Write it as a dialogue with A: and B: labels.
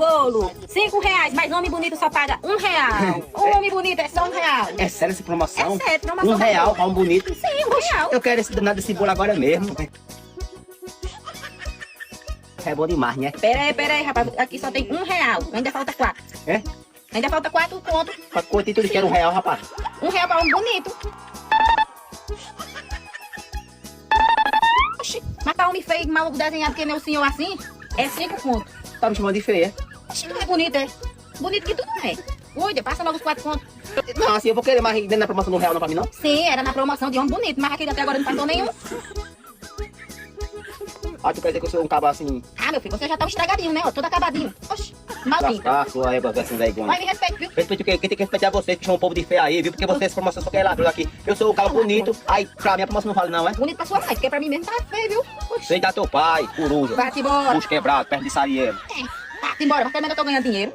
A: bolo. R$ 5, mas homem bonito só paga R$ 1. O homem bonito é só R$ 1.
B: É sério essa promoção?
A: É sério, promoção.
B: R$ 1 pra um bonito?
A: Sim, R$ 1.
B: Eu quero esse danado desse bolo agora mesmo. É bom demais, né?
A: Pera aí, rapaz. Aqui só tem R$ 1. Ainda falta 4.
B: É?
A: Ainda falta 4 contos.
B: Pra quanto tudo que era R$ 1, rapaz?
A: R$ 1 pra um bonito. Oxi, mas pra homem feio, mal desenhado que nem o senhor assim, é 5 contos.
B: Tá me chamando de feia?
A: Oxi, não é bonito, é? Bonito que tu não é. Cuida, passa logo os 4 contos.
B: Não, assim, eu vou querer mais dentro da promoção do R$ 1 não pra mim, não?
A: Sim, era na promoção de homem bonito, mas aquele até agora não passou nenhum.
B: Ah, tu quer dizer que eu sou um cabo assim...
A: Ah, meu filho, você já tá um estragadinho, né? Ó, todo acabadinho. Oxi, maldito.
B: Ah, sua égua, assim, vergonha.
A: Mas me respeite, viu?
B: Respeito o quê? Quem tem que respeitar é vocês que chamam o povo de feio aí, viu? Porque vocês, promoção só quer ladrão aqui. Eu sou o cabo bonito, aí pra mim a promoção não vale não, é?
A: Bonito pra sua mãe, porque pra mim mesmo tá feio, viu? Oxi,
B: Sei dar teu pai, coruja,
A: vai-te embora.
B: puxo quebrado, perto de sarieiro.
A: Vai-te embora, mas também eu tô ganhando dinheiro.